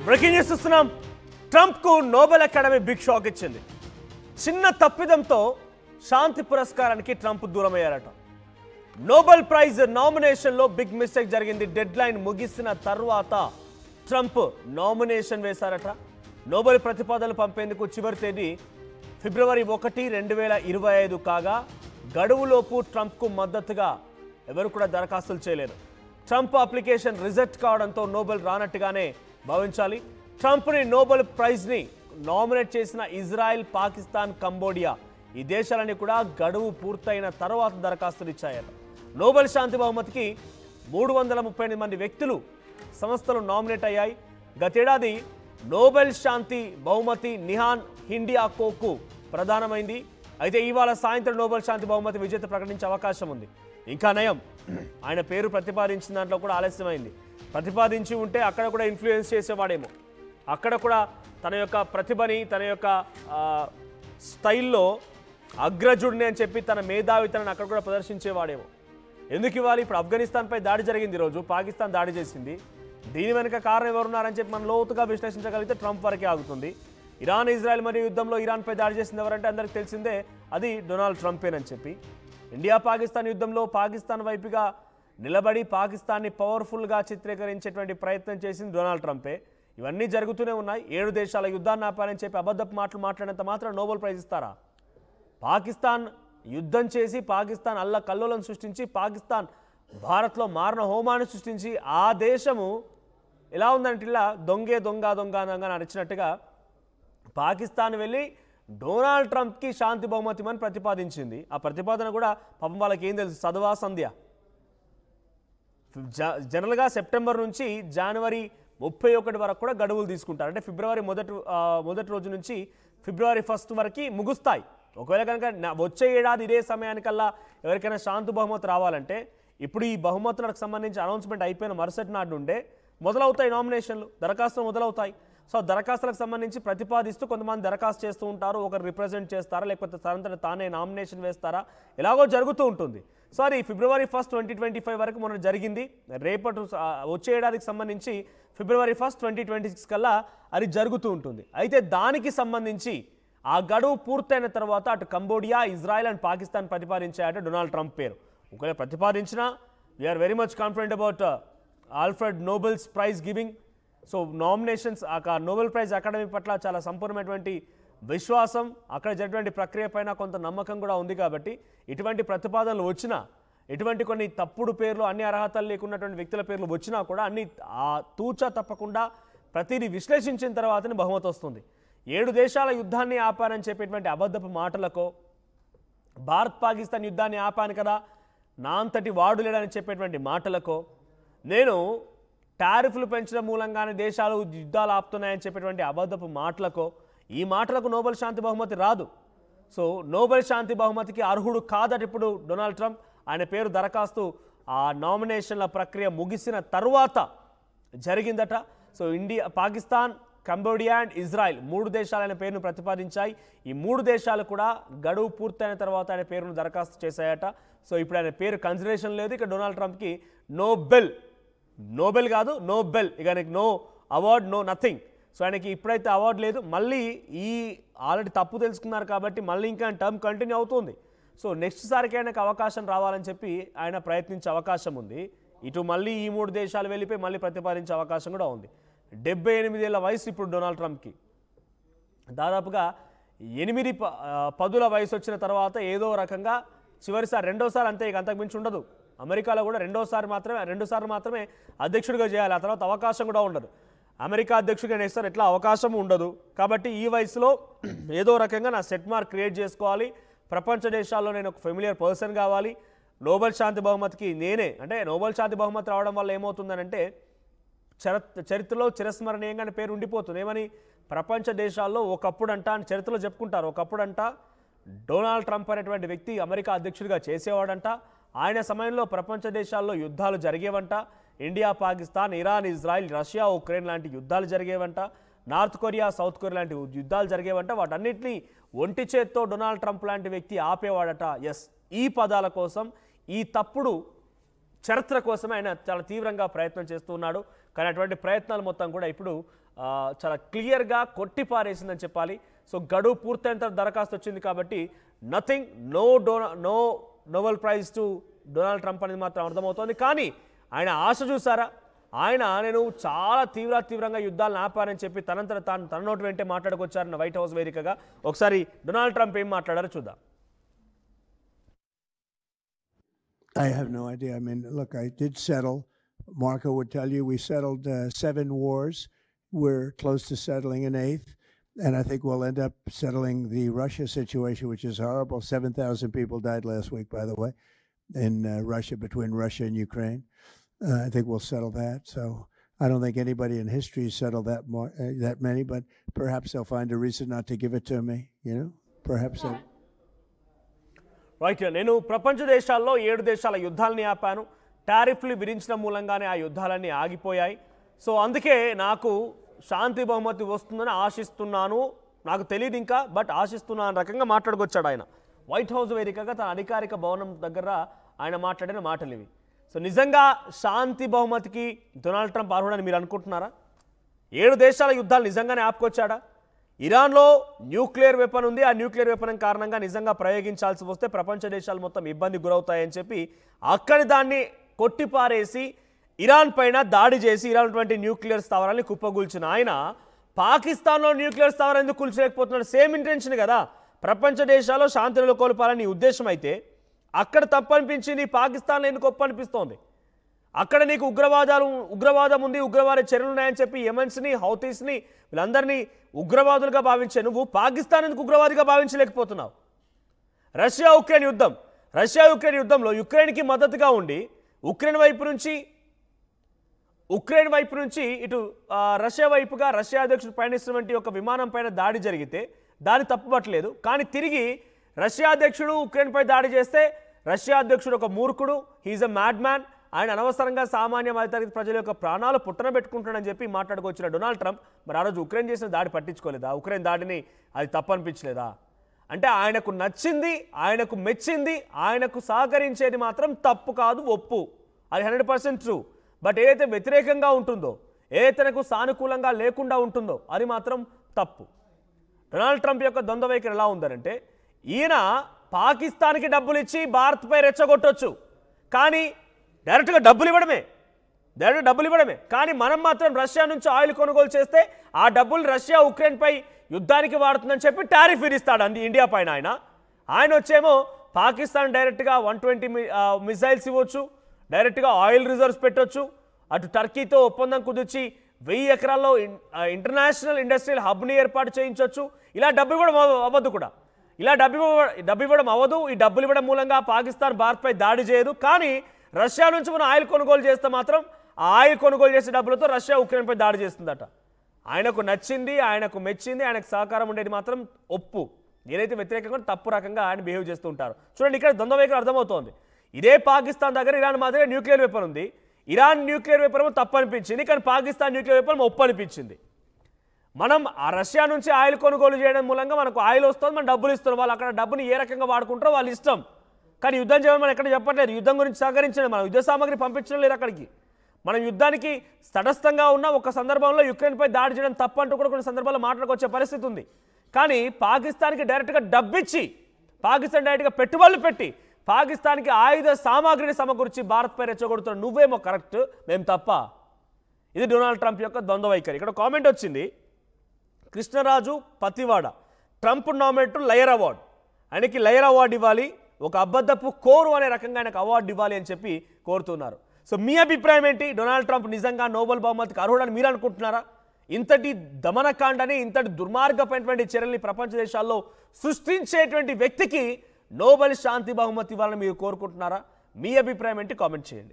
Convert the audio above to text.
Breaking news చూస్తున్నాం. ట్రంప్కు Nobel academy big shock ఇచ్చింది. చిన్న తప్పిదంతో శాంతి పురస్కారానికి ట్రంప్ దూరమయ్యారట. నోబెల్ ప్రైజ్ నామినేషన్లో బిగ్ మిస్టేక్ జరిగింది. డెడ్ లైన్ ముగిసిన తర్వాత ట్రంప్ నామినేషన్ వేశారట. నోబెల్ ప్రతిపాదనలు పంపేందుకు చివరి తేదీ ఫిబ్రవరి 1, 2025 కాగా గడువులోపు ట్రంప్కు మద్దతుగా ఎవరు కూడా దరఖాస్తులు చేయలేరు. ట్రంప్ అప్లికేషన్ రిజెక్ట్ కావడంతో నోబెల్ రానట్టుగానే భావించాలి. ట్రంప్ని నోబెల్ ప్రైజ్ని నామినేట్ చేసిన ఇజ్రాయెల్, పాకిస్తాన్, కంబోడియా ఈ దేశాలన్నీ కూడా గడువు పూర్తయిన తర్వాత దరఖాస్తులు ఇచ్చాయట. నోబెల్ శాంతి బహుమతికి 338 మంది వ్యక్తులు, సంస్థలు నామినేట్ అయ్యాయి. గతేడాది నోబెల్ శాంతి బహుమతి నిహాన్ హిండియాకోకు ప్రధానమైంది. అయితే ఇవాళ సాయంత్రం నోబెల్ శాంతి బహుమతి విజేత ప్రకటించే అవకాశం ఉంది. ఇంకా నయం, ఆయన పేరు ప్రతిపాదించిన దాంట్లో కూడా ఆలస్యమైంది. ప్రతిపాదించి ఉంటే అక్కడ కూడా ఇన్ఫ్లుయెన్స్ చేసేవాడేమో, అక్కడ కూడా తన యొక్క ప్రతిభని, తన యొక్క స్టైల్లో అగ్రజుడిని అని చెప్పి తన మేధావితనాన్ని అక్కడ కూడా ప్రదర్శించేవాడేమో. ఎందుకు ఇవ్వాలి? ఇప్పుడు ఆఫ్ఘనిస్తాన్పై దాడి జరిగింది, ఈరోజు పాకిస్తాన్ దాడి చేసింది. దీని వెనుక కారణం ఎవరున్నారని చెప్పి మనం లోతుగా విశ్లేషించగలిగితే ట్రంప్ వరకే ఆగుతుంది. ఇరాన్, ఇజ్రాయెల్ మరియు యుద్ధంలో ఇరాన్పై దాడి చేసింది ఎవరంటే అందరికి తెలిసిందే, అది డొనాల్డ్ ట్రంపేనని చెప్పి. ఇండియా పాకిస్తాన్ యుద్ధంలో పాకిస్తాన్ వైపుగా నిలబడి పాకిస్తాన్ని పవర్ఫుల్గా చిత్రీకరించేటువంటి ప్రయత్నం చేసింది డొనాల్డ్ ట్రంపే. ఇవన్నీ జరుగుతూనే ఉన్నాయి. 7 దేశాల యుద్ధాన్ని ఆపాలని చెప్పి అబద్ధపు మాటలు మాట్లాడినంత మాత్రం నోబెల్ ప్రైజ్ ఇస్తారా? పాకిస్తాన్ యుద్ధం చేసి, పాకిస్తాన్ అల్లకల్లోలను సృష్టించి, పాకిస్తాన్ భారత్లో మారణ హోమాన్ని సృష్టించి, ఆ దేశము ఎలా ఉందంటే ఇలా దొంగ దొంగ నడిచినట్టుగా పాకిస్తాన్ వెళ్ళి డొనాల్డ్ ట్రంప్కి శాంతి బహుమతి అని ప్రతిపాదించింది. ఆ ప్రతిపాదన కూడా పాపం వాళ్ళకి ఏం తెలుసు, చదవా సంధ్య. జనరల్గా సెప్టెంబర్ నుంచి జనవరి 31 వరకు కూడా గడువులు తీసుకుంటారు. అంటే ఫిబ్రవరి మొదటి రోజు నుంచి ఫిబ్రవరి 1 వరకు ముగుస్తాయి. ఒకవేళ కనుక వచ్చే ఏడాది ఇదే సమయానికల్లా ఎవరికైనా శాంతి బహుమతి రావాలంటే, ఇప్పుడు ఈ బహుమతులకు సంబంధించి అనౌన్స్మెంట్ అయిపోయిన మరుసటి నాటి నుండే మొదలవుతాయి నామినేషన్లు, దరఖాస్తులు మొదలవుతాయి. సో దరఖాస్తులకు సంబంధించి ప్రతిపాదిస్తూ కొంతమంది దరఖాస్తు చేస్తూ ఉంటారు, ఒకరు రిప్రజెంట్ చేస్తారా, లేకపోతే తనంతట తానే నామినేషన్ వేస్తారా, ఎలాగో జరుగుతూ ఉంటుంది. సో అది ఫిబ్రవరి 1, 2025 వరకు మొన్న జరిగింది. రేపటి వచ్చే ఏడాదికి సంబంధించి ఫిబ్రవరి 1, 2026 కల్లా అది జరుగుతూ ఉంటుంది. అయితే దానికి సంబంధించి ఆ గడువు పూర్తయిన తర్వాత అటు కంబోడియా, ఇజ్రాయెల్ అండ్ పాకిస్తాన్ ప్రతిపాదించాయట డొనాల్డ్ ట్రంప్ పేరు. ఒకవేళ ప్రతిపాదించినా we are very much confident about Alfred Nobel's prize giving. So nominations, ఆ నోబెల్ ప్రైజ్ అకాడమీ పట్ల చాలా సంపూర్ణమైనటువంటి విశ్వాసం, అక్కడ జరిగినటువంటి ప్రక్రియ పైన కొంత నమ్మకం కూడా ఉంది. కాబట్టి ఇటువంటి ప్రతిపాదనలు వచ్చినా, ఇటువంటి కొన్ని తప్పుడు పేర్లు, అన్ని అర్హతలు లేకున్నటువంటి వ్యక్తుల పేర్లు వచ్చినా కూడా అన్ని తూచా తప్పకుండా ప్రతిదీ విశ్లేషించిన తర్వాతనే బహుమతి వస్తుంది. 7 దేశాల యుద్ధాన్ని ఆపానని చెప్పేటువంటి అబద్ధపు మాటలకో, భారత్ పాకిస్తాన్ యుద్ధాన్ని ఆపాను కదా, నా అంతటి వాడు లేడని చెప్పేటువంటి మాటలకో, నేను టారిఫ్లు పెంచడం మూలంగానే దేశాలు యుద్ధాలు ఆపుతున్నాయని చెప్పేటువంటి అబద్ధపు మాటలకో, ఈ మాటలకు నోబెల్ శాంతి బహుమతి రాదు. సో నోబెల్ శాంతి బహుమతికి అర్హుడు కాదట ఇప్పుడు డొనాల్డ్ ట్రంప్. ఆయన పేరు దరఖాస్తు ఆ నామినేషన్ల ప్రక్రియ ముగిసిన తర్వాత జరిగిందట. So India, Pakistan, Cambodia and Israel 3 దేశాలు ఆయన పేరును ప్రతిపాదించాయి. ఈ 3 దేశాలు కూడా గడువు పూర్తయిన తర్వాత ఆయన పేరును దరఖాస్తు చేశాయట. సో ఇప్పుడు ఆయన పేరు కన్సిడరేషన్ లేదు. ఇక డొనాల్డ్ ట్రంప్కి నోబెల్ కాదు, నోబెల్. ఇక ఆయనకి no award, no nothing. So ఆయనకి ఇప్పుడైతే అవార్డు లేదు. మళ్ళీ ఈ ఆల్రెడీ తప్పు తెలుసుకున్నారు కాబట్టి మళ్ళీ ఇంకా టర్మ్ కంటిన్యూ అవుతుంది. సో నెక్స్ట్ సారికి ఆయనకు అవకాశం రావాలని చెప్పి ఆయన ప్రయత్నించే అవకాశం ఉంది. ఇటు మళ్ళీ ఈ 3 దేశాలు వెళ్ళిపోయి మళ్ళీ ప్రతిపాదించే అవకాశం కూడా ఉంది. 78 ఏళ్ల వయసు ఇప్పుడు డొనాల్డ్ ట్రంప్కి. దాదాపుగా 8-10 వయసు వచ్చిన తర్వాత ఏదో రకంగా చివరిసారి, రెండోసారి అంతే, ఇక అంతకు మించి ఉండదు. అమెరికాలో కూడా 2 సార్లు మాత్రమే అధ్యక్షుడిగా చేయాలి. ఆ తర్వాత అవకాశం కూడా ఉండదు. అమెరికా అధ్యక్షుడిగా నెక్స్ట్ సార్ ఎట్లా అవకాశం ఉండదు. కాబట్టి ఈ వయసులో ఏదో రకంగా నా సెట్ మార్క్ క్రియేట్ చేసుకోవాలి, ప్రపంచ దేశాల్లో నేను ఒక ఫెమిలియర్ పర్సన్ కావాలి. నోబెల్ శాంతి బహుమతికి నేనే, అంటే నోబెల్ శాంతి బహుమతి రావడం వల్ల ఏమవుతుందనంటే చరిత్రలో చిరస్మరణీయంగా పేరు ఉండిపోతుంది. ఏమని? ప్రపంచ దేశాల్లో ఒకప్పుడంట అని చరిత్రలో చెప్పుకుంటారు. ఒకప్పుడంట డొనాల్డ్ ట్రంప్ అనేటువంటి వ్యక్తి అమెరికా అధ్యక్షుడిగా చేసేవాడంట. ఆయన సమయంలో ప్రపంచ దేశాల్లో యుద్ధాలు జరిగేవంట. India, Pakistan, Iran, Israel, Russia, Ukraine లాంటి యుద్ధాలు జరిగేవంట. నార్త్ కొరియా, సౌత్ కొరియా లాంటి యుద్ధాలు జరిగేవంట. వాటన్నిటినీ ఒంటి చేత్తో డొనాల్డ్ ట్రంప్ లాంటి వ్యక్తి ఆపేవాడట. ఎస్, ఈ పదాల కోసం, ఈ తప్పుడు చరిత్ర కోసమే ఆయన చాలా తీవ్రంగా ప్రయత్నం చేస్తూ ఉన్నాడు. కానీ అటువంటి ప్రయత్నాలు మొత్తం కూడా ఇప్పుడు చాలా క్లియర్గా కొట్టిపారేసిందని చెప్పాలి. సో గడువు పూర్తయిన తర్వాత దరఖాస్తు వచ్చింది కాబట్టి nothing, no Nobel prize to Donald Trump అనేది మాత్రం అర్థమవుతోంది. కానీ ఆయన ఆశ చూసారా, ఆయన నేను చాలా తీవ్రంగా యుద్ధాలను ఆపానని చెప్పి తన నోటి వెంటే మాట్లాడుకొచ్చారన్న వైట్ హౌస్ వేదికగా. ఒకసారి డొనాల్డ్ ట్రంప్ ఏం మాట్లాడారో చూద్దాం. I have no idea. I mean, look, I did settle. Marco would tell you we settled 7 wars. We're close to settling an 8th. And I think we'll end up settling the Russia situation, which is horrible. 7,000 people died last week, by the way, in Russia, between Russia and Ukraine. I think we'll settle that. So I don't think anybody in history has settled that many, but perhaps they'll find a reason not to give it to me, you know? Perhaps they... right, నేను ప్రపంచ దేశాల్లో 7 దేశాల యుద్ధాలని ఆపాను. టారిఫ్లు విధించిన మూలంగానే ఆ యుద్ధాలన్నీ ఆగిపోయాయి. So అందుకే నాకు శాంతి బహుమతి వస్తుందని ఆశిస్తున్నాను. నాకు తెలియదు ఇంకా, బట్ ఆశిస్తున్నాను రకంగా మాట్లాడుకొచ్చాడు ఆయన. వైట్ హౌస్ వేదికగా తన అధికారిక భవనం దగ్గర ఆయన మాట్లాడిన మాటలు ఇవి. సో నిజంగా శాంతి బహుమతికి డొనాల్డ్ ట్రంప్ అర్హుడని మీరు అనుకుంటున్నారా? 7 దేశాల యుద్ధాలు నిజంగానే ఆపుకొచ్చాడా? ఇరాన్లో న్యూక్లియర్ వెపన్ ఉంది. ఆ న్యూక్లియర్ వెపన్ కారణంగా నిజంగా ప్రయోగించాల్సి వస్తే ప్రపంచ దేశాలు మొత్తం ఇబ్బంది గురవుతాయని చెప్పి అక్కడి దాన్ని కొట్టిపారేసి ఇరాన్ పైన దాడి చేసి ఇరాన్ వంటి న్యూక్లియర్ స్థావరాన్ని కుప్పగూల్చిన ఆయన పాకిస్తాన్లో న్యూక్లియర్ స్థావరం ఎందుకు కూల్చలేకపోతున్నాడు? సేమ్ ఇంటెన్షన్ కదా. ప్రపంచ దేశాల్లో శాంతి నెలకొల్పాలని ఉద్దేశం అయితే అక్కడ తప్పు అనిపించింది, పాకిస్తాన్లో ఎందుకు గొప్ప అనిపిస్తోంది? అక్కడ నీకు ఉగ్రవాదం ఉంది, ఉగ్రవాద చర్యలు ఉన్నాయని చెప్పి యెమెన్స్ని, హౌతీస్ని వీళ్ళందరినీ ఉగ్రవాదులుగా భావించే నువ్వు పాకిస్తాన్ ఎందుకు ఉగ్రవాదిగా భావించలేకపోతున్నావు? రష్యా ఉక్రెయిన్ యుద్ధంలో యుక్రెయిన్కి మద్దతుగా ఉండి ఉక్రెయిన్ వైపు నుంచి ఇటు రష్యా వైపుగా రష్యా అధ్యక్షుడు పయనిస్తున్నటువంటి ఒక విమానం పైన దాడి జరిగితే దాన్ని తప్పుపట్టలేదు. కానీ తిరిగి రష్యా అధ్యక్షుడు ఉక్రెయిన్పై దాడి చేస్తే రష్యా అధ్యక్షుడు ఒక మూర్ఖుడు, హీఈస్ అ మ్యాడ్ మ్యాన్, ఆయన అనవసరంగా సామాన్య మధ్యతరగతి ప్రజల యొక్క ప్రాణాలు పుట్టన పెట్టుకుంటాడని చెప్పి మాట్లాడుకొచ్చిన డొనాల్డ్ ట్రంప్ మరి ఆ రోజు ఉక్రెయిన్ చేసిన దాడి పట్టించుకోలేదా? ఉక్రెయిన్ దాడిని అది తప్పనిపించలేదా? అంటే ఆయనకు నచ్చింది, ఆయనకు మెచ్చింది, ఆయనకు సహకరించేది మాత్రం తప్పు కాదు, ఒప్పు. అది 100% ట్రూ. బట్ ఏదైతే వ్యతిరేకంగా ఉంటుందో, ఏదైతే తనకు సానుకూలంగా లేకుండా ఉంటుందో అది మాత్రం తప్పు. డొనాల్డ్ ట్రంప్ యొక్క ద్వంద్వ వైఖరి ఎలా ఉందనంటే ఈయన పాకిస్తాన్కి డబ్బులు ఇచ్చి భారత్పై రెచ్చగొట్టొచ్చు, కానీ డైరెక్ట్గా డబ్బులు ఇవ్వడమే. కానీ మనం మాత్రం రష్యా నుంచి ఆయిల్ కొనుగోలు చేస్తే ఆ డబ్బులు రష్యా ఉక్రెయిన్పై యుద్ధానికి వాడుతుందని చెప్పి టారిఫ్ విధిస్తాడు ఇండియా పైన. ఆయన వచ్చేమో పాకిస్తాన్ డైరెక్ట్గా 120 మిసైల్స్ ఇవ్వచ్చు, డైరెక్ట్గా ఆయిల్ రిజర్వ్స్ పెట్టొచ్చు, అటు టర్కీతో ఒప్పందం కుదిర్చి 1000 ఎకరాల్లో ఇంటర్నేషనల్ ఇండస్ట్రియల్ హబ్ని ఏర్పాటు చేయించవచ్చు. ఇలా డబ్బు ఇవ్వడం అవ్వదు కూడా. ఇలా డబ్బు ఇవ్వడం అవ్వదు. ఈ డబ్బులు ఇవ్వడం మూలంగా పాకిస్తాన్ భారత్పై దాడి చేయదు. కానీ రష్యా నుంచి మనం ఆయిల్ కొనుగోలు చేస్తే మాత్రం ఆ ఆయిల్ కొనుగోలు చేసే డబ్బులతో రష్యా ఉక్రెయిన్పై దాడి చేస్తుందట. ఆయనకు నచ్చింది, ఆయనకు మెచ్చింది, ఆయనకు సహకారం ఉండేది మాత్రం ఒప్పు. ఏదైతే వ్యతిరేకంగా తప్పు రకంగా ఆయన బిహేవ్ చేస్తూ ఉంటారు. చూడండి, ఇక్కడ ద్వంద్వ వైఖరి అర్థమవుతోంది. ఇదే పాకిస్తాన్ దగ్గర ఇరాన్ మాదిరిగా న్యూక్లియర్ వెపన్ ఉంది. ఇరాన్ న్యూక్లియర్ వెపన్ తప్పు అనిపించింది, కానీ పాకిస్తాన్ న్యూక్లియర్ వెపన్ ఒప్పు అనిపించింది. మనం ఆ రష్యా నుంచి ఆయిల్ కొనుగోలు చేయడం మూలంగా మనకు ఆయిల్ వస్తుంది, మనం డబ్బులు ఇస్తున్నాం. వాళ్ళు అక్కడ డబ్బుని ఏ రకంగా వాడుకుంటారో వాళ్ళు ఇష్టం. కానీ యుద్ధం చేయడం మనం ఎక్కడ చెప్పట్లేదు. యుద్ధం గురించి సహకరించడం, మనం యుద్ధ సామాగ్రి పంపించడం లేదు అక్కడికి. మనం యుద్ధానికి తటస్థంగా ఉన్న ఒక సందర్భంలో యుక్రెయిన్పై దాడి చేయడం తప్పంటూ కూడా కొన్ని సందర్భాల్లో మాట్లాడుకొచ్చే పరిస్థితి ఉంది. కానీ పాకిస్తాన్కి డైరెక్ట్గా డబ్బిచ్చి, పాకిస్తాన్ డైరెక్ట్గా పెట్టుబడులు పెట్టి పాకిస్తాన్కి ఆయుధ సామాగ్రిని సమకూర్చి భారత్పై రెచ్చగొడుతున్న నువ్వేమో కరెక్ట్, మేము తప్ప. ఇది డొనాల్డ్ ట్రంప్ యొక్క ద్వంద్వ వైఖరి. ఇక్కడ కామెంట్ వచ్చింది, Krishnaraju Pativada, Trump nominate liar award, ఆయనకి లయర్ అవార్డు ఇవ్వాలి, ఒక అబద్ధపు కోరు అనే రకంగా ఆయనకు అవార్డు ఇవ్వాలి అని చెప్పి కోరుతున్నారు. సో మీ అభిప్రాయం ఏంటి? డొనాల్డ్ ట్రంప్ నిజంగా నోబెల్ బహుమతికి అర్హుడని మీరు అనుకుంటున్నారా? ఇంతటి దమనకాండని, ఇంతటి దుర్మార్గమైనటువంటి చర్యల్ని ప్రపంచ దేశాల్లో సృష్టించేటువంటి వ్యక్తికి నోబెల్ శాంతి బహుమతి ఇవ్వాలని మీరు కోరుకుంటున్నారా? మీ అభిప్రాయం ఏంటి? కామెంట్ చేయండి.